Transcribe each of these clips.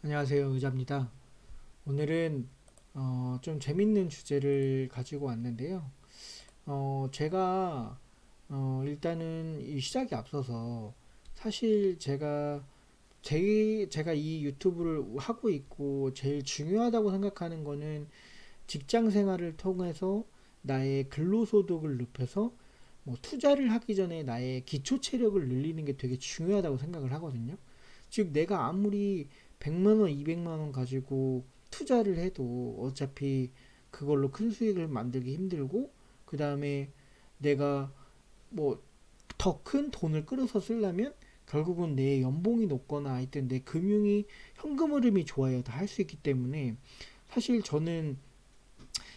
안녕하세요, 의자입니다. 오늘은 좀 재밌는 주제를 가지고 왔는데요. 제가 일단은 이 시작에 앞서서 사실 제가 이 유튜브를 하고 있고 제일 중요하다고 생각하는 거는 직장 생활을 통해서 나의 근로소득을 높여서 뭐 투자를 하기 전에 나의 기초 체력을 늘리는 게 되게 중요하다고 생각을 하거든요. 즉 내가 아무리 100만 원, 200만 원 가지고 투자를 해도 어차피 그걸로 큰 수익을 만들기 힘들고, 그 다음에 내가 뭐 더 큰 돈을 끌어서 쓰려면 결국은 내 연봉이 높거나 하여튼 내 현금 흐름이 좋아야 다 할 수 있기 때문에, 사실 저는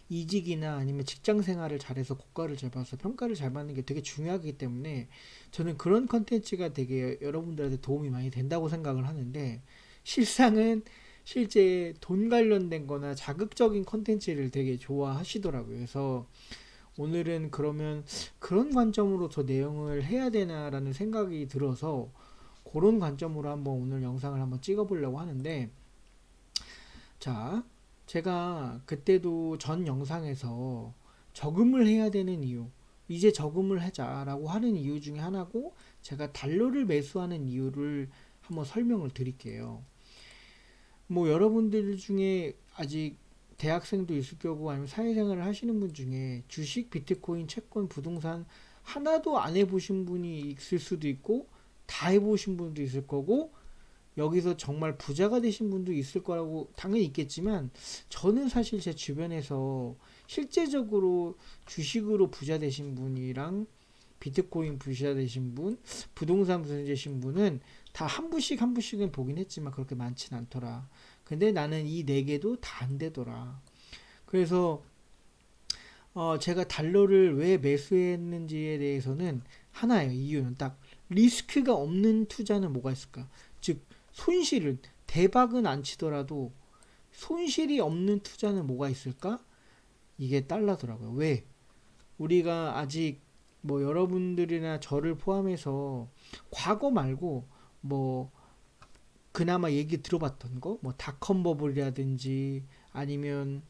이직이나 아니면 직장 생활을 잘해서 고가를 잡아서 평가를 잘 받는 게 되게 중요하기 때문에 저는 그런 컨텐츠가 되게 여러분들한테 도움이 많이 된다고 생각을 하는데, 실상은 실제 돈 관련된 거나 자극적인 컨텐츠를 되게 좋아하시더라고요. 그래서 오늘은 그러면 그런 관점으로 저 내용을 해야 되나라는 생각이 들어서 그런 관점으로 한번 오늘 영상을 한번 찍어보려고 하는데, 자, 제가 그때도 전 영상에서 저금을 해야 되는 이유, 이제 저금을 하자라고 하는 이유 중에 하나고, 제가 달러를 매수하는 이유를 한번 설명을 드릴게요. 뭐 여러분들 중에 아직 대학생도 있을 거고 아니면 사회생활을 하시는 분 중에 주식, 비트코인, 채권, 부동산 하나도 안 해보신 분이 있을 수도 있고, 다 해보신 분도 있을 거고, 여기서 정말 부자가 되신 분도 있을 거라고 당연히 있겠지만, 저는 사실 제 주변에서 실제적으로 주식으로 부자 되신 분이랑 비트코인 부자 되신 분, 부동산 부자 되신 분은 다 한 분씩 한 분씩은 보긴 했지만 그렇게 많진 않더라. 근데 나는 이 네 개도 다 안 되더라. 그래서 제가 달러를 왜 매수했는지에 대해서는 하나예요. 이유는 딱 리스크가 없는 투자는 뭐가 있을까? 즉 손실은 대박은 안 치더라도 손실이 없는 투자는 뭐가 있을까? 이게 달러더라고요. 왜? 우리가 아직 뭐 여러분들이나 저를 포함해서 과거 말고 뭐 그나마 얘기 들어봤던 거, 뭐 닷컴 버블이라든지 아니면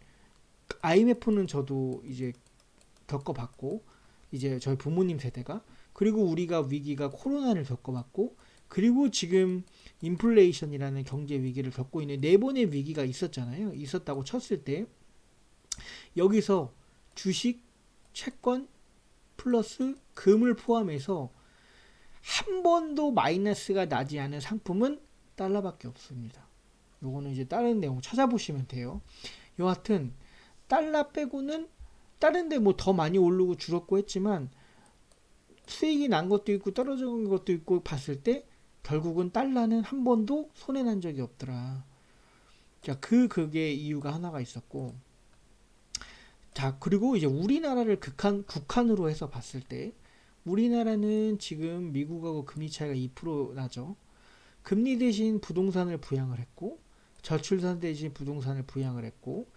IMF는 저도 이제 겪어봤고, 이제 저희 부모님 세대가, 그리고 우리가 위기가 코로나를 겪어봤고, 그리고 지금 인플레이션이라는 경제 위기를 겪고 있는 네 번의 위기가 있었잖아요. 있었다고 쳤을 때 여기서 주식, 채권 플러스 금을 포함해서 한 번도 마이너스가 나지 않은 상품은 달러밖에 없습니다. 요거는 이제 다른 내용 찾아보시면 돼요. 여하튼 달러 빼고는 다른 데 뭐 더 많이 오르고 줄었고 했지만 수익이 난 것도 있고 떨어진 것도 있고 봤을 때 결국은 달러는 한 번도 손해 난 적이 없더라. 자, 그게 이유가 하나가 있었고, 자, 그리고 이제 우리나라를 국한으로 해서 봤을 때 우리나라는 지금 미국하고 금리 차이가 2% 나죠. 금리 대신 부동산을 부양을 했고, 저출산 대신 부동산을 부양을 했고,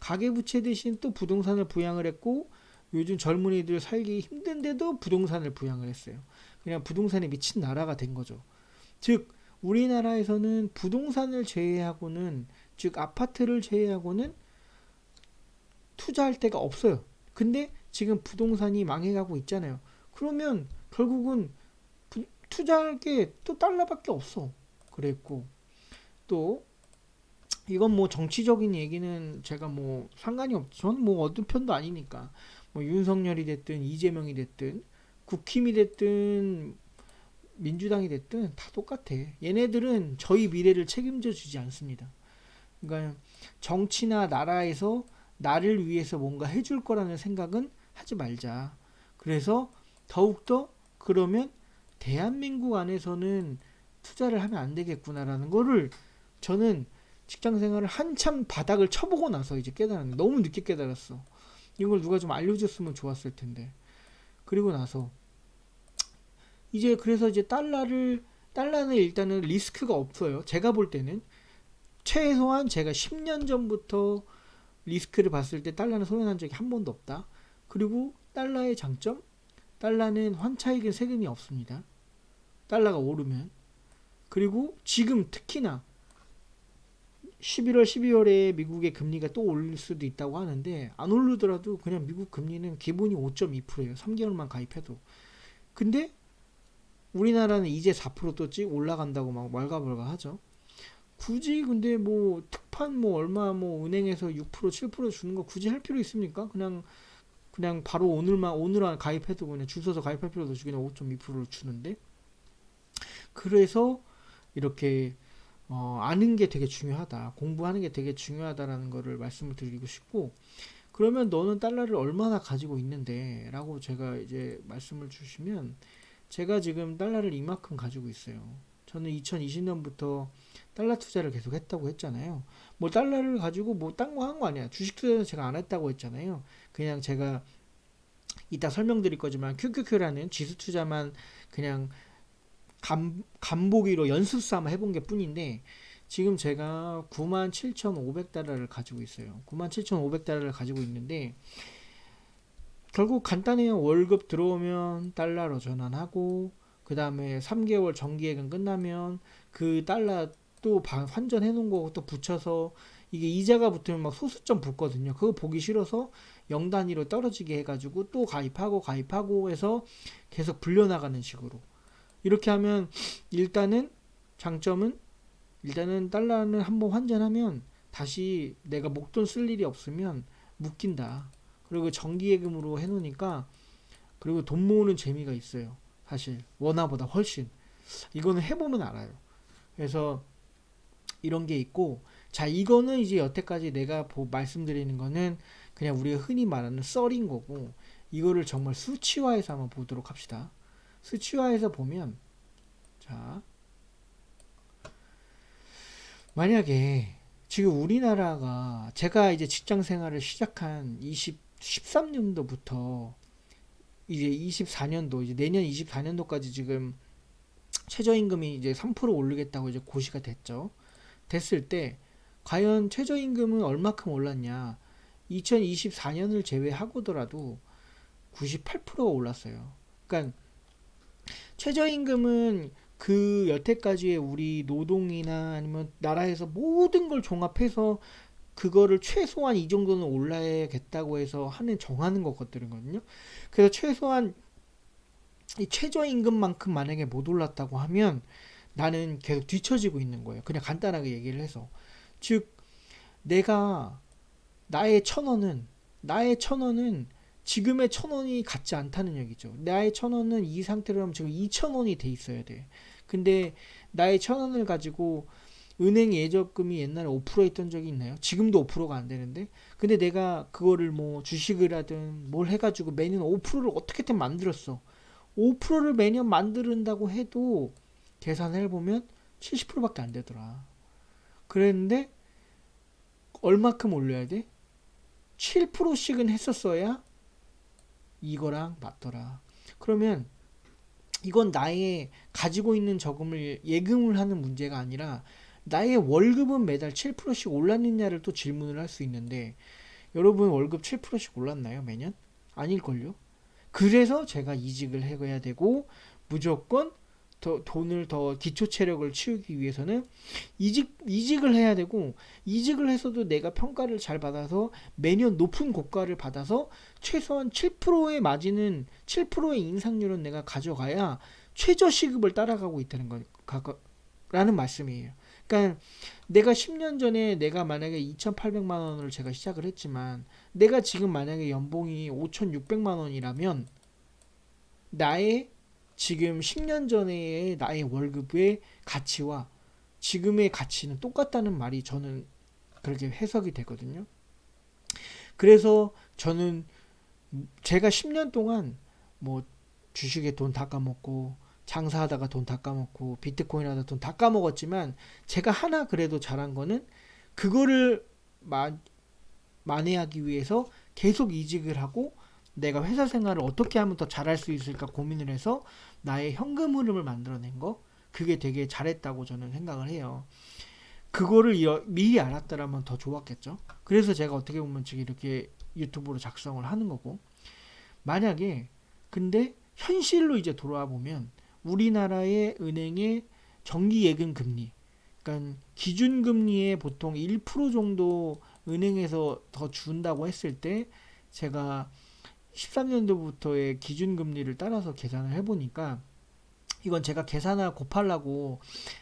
가계부채 대신 또 부동산을 부양을 했고, 요즘 젊은이들 살기 힘든데도 부동산을 부양을 했어요. 그냥 부동산에 미친 나라가 된 거죠. 즉 우리나라에서는 부동산을 제외하고는, 즉 아파트를 제외하고는 투자할 데가 없어요. 근데 지금 부동산이 망해가고 있잖아요. 그러면 결국은 투자할 게 또 달러밖에 없어. 그랬고, 또 이건 뭐 정치적인 얘기는 제가 뭐 상관이 없죠. 저는 뭐 어떤 편도 아니니까. 뭐 윤석열이 됐든 이재명이 됐든 국힘이 됐든 민주당이 됐든 다 똑같아. 얘네들은 저희 미래를 책임져 주지 않습니다. 그러니까 정치나 나라에서 나를 위해서 뭔가 해줄 거라는 생각은 하지 말자. 그래서 더욱더 그러면 대한민국 안에서는 투자를 하면 안 되겠구나라는 거를 저는 직장 생활을 한참 바닥을 쳐보고 나서 이제 깨달았는데, 너무 늦게 깨달았어. 이걸 누가 좀 알려줬으면 좋았을 텐데. 그리고 나서 이제 그래서 이제 달러는 일단은 리스크가 없어요. 제가 볼 때는 최소한 제가 10년 전부터 리스크를 봤을 때 달러는 손해난 적이 한 번도 없다. 그리고 달러의 장점, 달러는 환차익은 세금이 없습니다. 달러가 오르면. 그리고 지금 특히나 11월, 12월에 미국의 금리가 또 오를 수도 있다고 하는데 안 오르더라도 그냥 미국 금리는 기본이 5.2%예요. 3개월만 가입해도. 근데 우리나라는 이제 4%또 찍 올라간다고 막 말가벌가 하죠. 굳이 근데 뭐 특판 뭐 얼마 뭐 은행에서 6% 7% 주는 거 굳이 할 필요 있습니까? 그냥 바로 오늘 안 가입해도 그냥 줄 서서 가입할 필요도 없이 그냥 5.2%를 주는데 그래서 이렇게 아는 게 되게 중요하다. 공부하는 게 되게 중요하다라는 거를 말씀을 드리고 싶고 그러면 너는 달러를 얼마나 가지고 있는데 라고 제가 이제 말씀을 주시면 제가 지금 달러를 이만큼 가지고 있어요. 저는 2020년부터 달러 투자를 계속 했다고 했잖아요. 뭐 달러를 가지고 뭐 딴 거 한 거 아니야. 주식 투자는 제가 안 했다고 했잖아요. 그냥 제가 이따 설명드릴 거지만 QQQ라는 지수 투자만 그냥 간보기로 연습 삼아 해본 게 뿐인데 지금 제가 97,500달러를 가지고 있어요. 97,500달러를 가지고 있는데 결국 간단해요. 월급 들어오면 달러로 전환하고 그 다음에 3개월 정기예금 끝나면 그 달러 또 환전해 놓은 거 또 붙여서 이게 이자가 붙으면 막 소수점 붙거든요. 그거 보기 싫어서 0단위로 떨어지게 해가지고 또 가입하고 해서 계속 불려나가는 식으로 이렇게 하면 일단은 장점은 일단은 달러는 한번 환전하면 다시 내가 목돈 쓸 일이 없으면 묶인다. 그리고 정기예금으로 해놓으니까 그리고 돈 모으는 재미가 있어요. 사실 원화보다 훨씬 이거는 해보면 알아요. 그래서 이런 게 있고 자 이거는 이제 여태까지 내가 말씀드리는 거는 그냥 우리가 흔히 말하는 썰인 거고 이거를 정말 수치화해서 한번 보도록 합시다. 수치화해서 보면 자 만약에 지금 우리나라가 제가 이제 직장 생활을 시작한 13년도부터 이제 24년도 이제 내년 24년도까지 지금 최저임금이 이제 3% 오르겠다고 이제 고시가 됐죠. 됐을 때 과연 최저임금은 얼마큼 올랐냐? 2024년을 제외하고더라도 98%가 올랐어요. 그러니까 최저임금은 그 여태까지의 우리 노동이나 아니면 나라에서 모든 걸 종합해서 그거를 최소한 이 정도는 올라야겠다고 해서 정하는 거거든요. 그래서 최소한 이 최저임금만큼 만약에 못 올랐다고 하면 나는 계속 뒤처지고 있는 거예요. 그냥 간단하게 얘기를 해서. 즉, 내가, 나의 천 원은 지금의 1,000원이 같지 않다는 얘기죠. 나의 1,000원은 이 상태로 하면 지금 2,000원이 돼 있어야 돼. 근데 나의 1,000원을 가지고 은행 예적금이 옛날에 5% 있던 적이 있나요? 지금도 5%가 안 되는데. 근데 내가 그거를 뭐 주식을 하든 뭘 해가지고 매년 5%를 어떻게든 만들었어. 5%를 매년 만든다고 해도 계산을 해보면 70%밖에 안 되더라. 그랬는데 얼마큼 올려야 돼? 7%씩은 했었어야 이거랑 맞더라. 그러면 이건 나의 가지고 있는 저금을 예금을 하는 문제가 아니라 나의 월급은 매달 7%씩 올랐느냐를 또 질문을 할 수 있는데 여러분 월급 7%씩 올랐나요 매년? 아닐걸요? 그래서 제가 이직을 해야 되고 무조건 돈을 더 기초 체력을 치우기 위해서는 이직을 해야 되고 이직을 해서도 내가 평가를 잘 받아서 매년 높은 고가를 받아서 최소한 7%의 마진은 7%의 인상률은 내가 가져가야 최저 시급을 따라가고 있다는 거라는 말씀이에요. 그러니까 내가 10년 전에 내가 만약에 2,800만 원을 제가 시작을 했지만 내가 지금 만약에 연봉이 5,600만 원이라면 나의 지금 10년 전의 나의 월급의 가치와 지금의 가치는 똑같다는 말이 저는 그렇게 해석이 되거든요. 그래서 저는 제가 10년 동안 뭐 주식에 돈 다 까먹고 장사하다가 돈 다 까먹고 비트코인 하다 돈 다 까먹었지만 제가 하나 그래도 잘한 거는 그거를 만회하기 위해서 계속 이직을 하고 내가 회사 생활을 어떻게 하면 더 잘할 수 있을까 고민을 해서 나의 현금 흐름을 만들어낸 거 그게 되게 잘했다고 저는 생각을 해요. 그거를 미리 알았더라면 더 좋았겠죠. 그래서 제가 어떻게 보면 지금 이렇게 유튜브로 작성을 하는 거고 만약에 근데 현실로 이제 돌아와 보면 우리나라의 은행의 정기 예금 금리 그러니까 기준금리의 보통 1% 정도 은행에서 더 준다고 했을 때 제가 13년도부터의 기준금리를 따라서 계산을 해보니까 이건 제가 계산을 곱하려고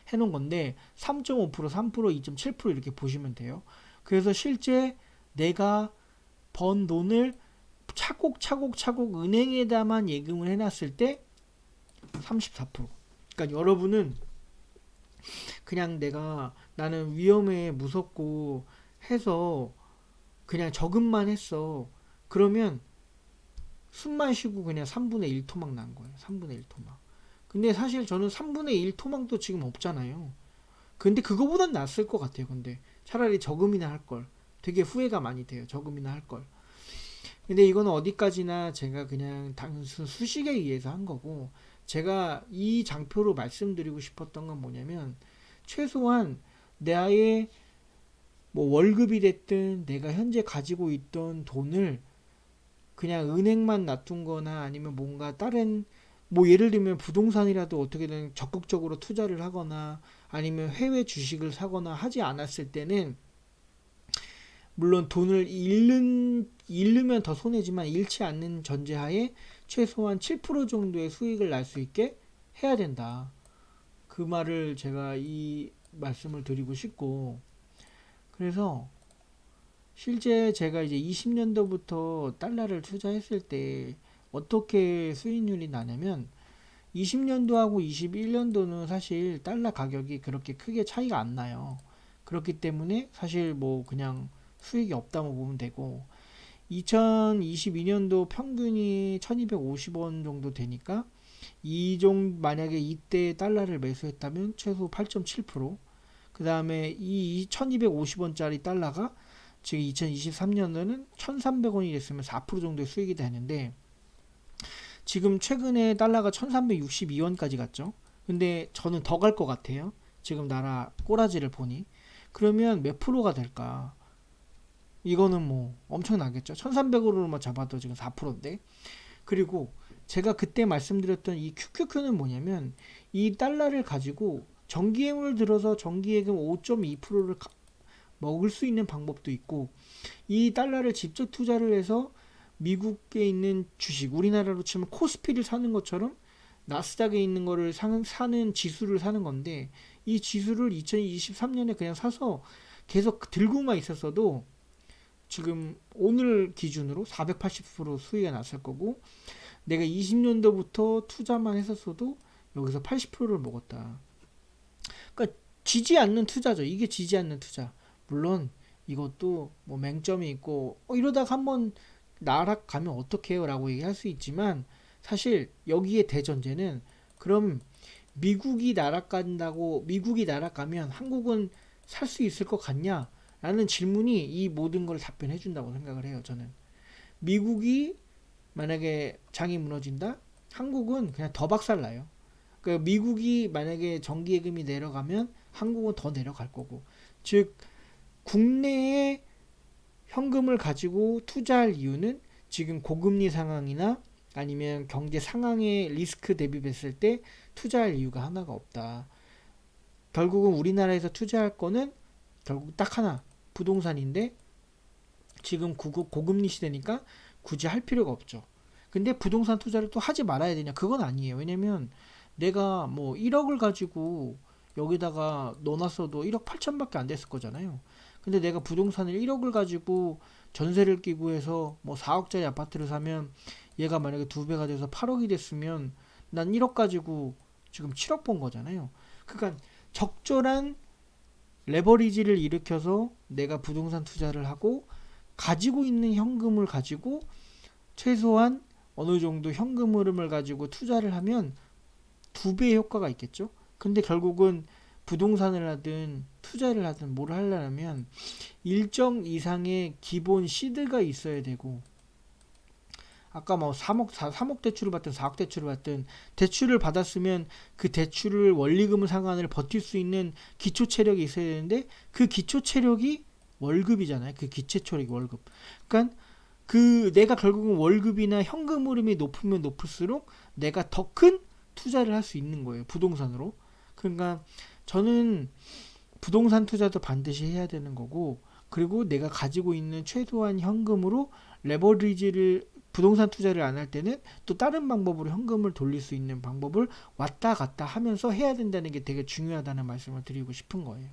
해놓은 건데 3.5%, 3%, 2.7% 이렇게 보시면 돼요. 그래서 실제 내가 번 돈을 차곡차곡 은행에다만 예금을 해놨을 때 34%. 그러니까 여러분은 그냥 나는 위험에 무섭고 해서 그냥 저금만 했어. 그러면 숨만 쉬고 그냥 3분의 1 토막 난 거예요. 3분의 1 토막. 근데 사실 저는 3분의 1 토막도 지금 없잖아요. 근데 그거보단 낫을 것 같아요. 근데 차라리 저금이나 할 걸. 되게 후회가 많이 돼요. 저금이나 할 걸. 근데 이거는 어디까지나 제가 그냥 단순 수식에 의해서 한 거고, 제가 이 장표로 말씀드리고 싶었던 건 뭐냐면, 최소한 나의 뭐 월급이 됐든 내가 현재 가지고 있던 돈을 그냥 은행만 놔둔 거나 아니면 뭔가 다른 뭐 예를 들면 부동산이라도 어떻게든 적극적으로 투자를 하거나 아니면 해외 주식을 사거나 하지 않았을 때는 물론 돈을 잃으면 더 손해지만 잃지 않는 전제하에 최소한 7% 정도의 수익을 날 수 있게 해야 된다. 그 말을 제가 이 말씀을 드리고 싶고, 그래서 실제 제가 이제 20년도부터 달러를 투자했을 때 어떻게 수익률이 나냐면 20년도하고 21년도는 사실 달러 가격이 그렇게 크게 차이가 안 나요. 그렇기 때문에 사실 뭐 그냥 수익이 없다고 보면 되고 2022년도 평균이 1250원 정도 되니까 만약에 이때 달러를 매수했다면 최소 8.7%, 그 다음에 이 1250원짜리 달러가 지금 2023년도는 1300원이 됐으면 4% 정도의 수익이 되는데 지금 최근에 달러가 1362원까지 갔죠. 근데 저는 더 갈 것 같아요. 지금 나라 꼬라지를 보니. 그러면 몇 프로가 될까? 이거는 뭐 엄청나겠죠. 1300으로만 잡아도 지금 4%인데. 그리고 제가 그때 말씀드렸던 이 QQQ는 뭐냐면 이 달러를 가지고 정기예금을 들어서 정기예금 5.2%를 먹을 수 있는 방법도 있고 이 달러를 직접 투자를 해서 미국에 있는 주식, 우리나라로 치면 코스피를 사는 것처럼 나스닥에 있는 거를 사는 지수를 사는 건데 이 지수를 2023년에 그냥 사서 계속 들고만 있었어도 지금 오늘 기준으로 480% 수익이 났을 거고 내가 20년도부터 투자만 했었어도 여기서 80%를 먹었다. 그러니까 지지 않는 투자죠. 이게 지지 않는 투자. 물론 이것도 뭐 맹점이 있고 이러다가 한번 나락가면 어떡해요 라고 얘기할 수 있지만 사실 여기에 대전제는 그럼 미국이 날아가면 한국은 살 수 있을 것 같냐 라는 질문이 이 모든 걸 답변해 준다고 생각을 해요. 저는 미국이 만약에 장이 무너진다, 한국은 그냥 더 박살나요. 그러니까 미국이 만약에 정기예금이 내려가면 한국은 더 내려갈 거고, 즉 국내에 현금을 가지고 투자할 이유는 지금 고금리 상황이나 아니면 경제 상황에 리스크 대비했을 때 투자할 이유가 하나가 없다. 결국은 우리나라에서 투자할 거는 결국 딱 하나, 부동산인데 지금 고금리 시대니까 굳이 할 필요가 없죠. 근데 부동산 투자를 또 하지 말아야 되냐? 그건 아니에요. 왜냐면 내가 뭐 1억을 가지고 여기다가 넣어놨어도 1억 8천밖에 안 됐을 거잖아요. 근데 내가 부동산을 1억을 가지고 전세를 끼고 해서 뭐 4억짜리 아파트를 사면 얘가 만약에 2배가 돼서 8억이 됐으면 난 1억 가지고 지금 7억 번 거잖아요. 그러니까 적절한 레버리지를 일으켜서 내가 부동산 투자를 하고 가지고 있는 현금을 가지고 최소한 어느 정도 현금 흐름을 가지고 투자를 하면 2배의 효과가 있겠죠. 근데 결국은 부동산을 하든 투자를 하든 뭘 하려면 일정 이상의 기본 시드가 있어야 되고, 아까 뭐 3억 대출을 받든 4억 대출을 받든 대출을 받았으면 그 대출을 원리금 상환을 버틸 수 있는 기초 체력이 있어야 되는데 그 기초 체력이 월급이잖아요. 그 기초 체력이 월급. 그러니까 내가 결국은 월급이나 현금 흐름이 높으면 높을수록 내가 더 큰 투자를 할 수 있는 거예요. 부동산으로. 그러니까 저는 부동산 투자도 반드시 해야 되는 거고, 그리고 내가 가지고 있는 최소한 현금으로 레버리지를, 부동산 투자를 안 할 때는 또 다른 방법으로 현금을 돌릴 수 있는 방법을 왔다 갔다 하면서 해야 된다는 게 되게 중요하다는 말씀을 드리고 싶은 거예요.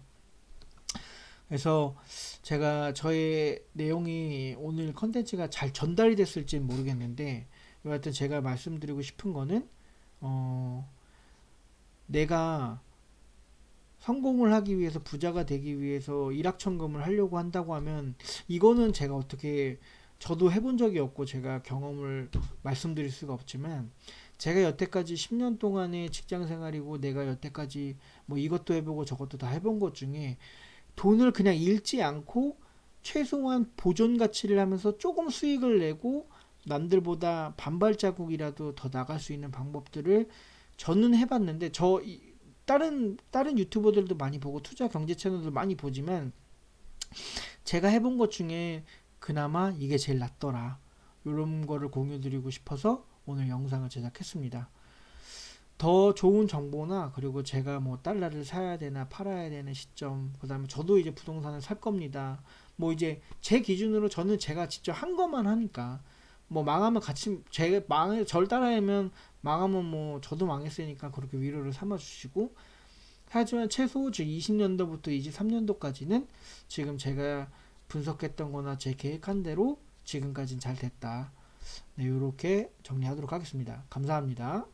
그래서 제가 저의 내용이 오늘 컨텐츠가 잘 전달이 됐을지는 모르겠는데, 여하튼 제가 말씀드리고 싶은 거는 내가 성공을 하기 위해서, 부자가 되기 위해서 일확천금을 하려고 한다고 하면, 이거는 제가 어떻게, 저도 해본 적이 없고 제가 경험을 말씀드릴 수가 없지만, 제가 여태까지 10년 동안의 직장 생활이고 내가 여태까지 뭐 이것도 해보고 저것도 다 해본 것 중에 돈을 그냥 잃지 않고 최소한 보존 가치를 하면서 조금 수익을 내고 남들보다 반발자국이라도 더 나갈 수 있는 방법들을 저는 해봤는데, 다른 유튜버들도 많이 보고 투자 경제 채널도 많이 보지만, 제가 해본 것 중에 그나마 이게 제일 낫더라, 이런 거를 공유 드리고 싶어서 오늘 영상을 제작했습니다. 더 좋은 정보나, 그리고 제가 뭐 달러를 사야 되나 팔아야 되는 시점, 그 다음에 저도 이제 부동산을 살 겁니다, 뭐 이제 제 기준으로 저는 제가 직접 한 것만 하니까, 뭐 망하면 같이, 절 따라하면 망하면 뭐 저도 망했으니까 그렇게 위로를 삼아 주시고, 하지만 최소 즉 20년도부터 23년도까지는 지금 제가 분석했던 거나 제 계획한 대로 지금까지는 잘 됐다. 네, 이렇게 정리하도록 하겠습니다. 감사합니다.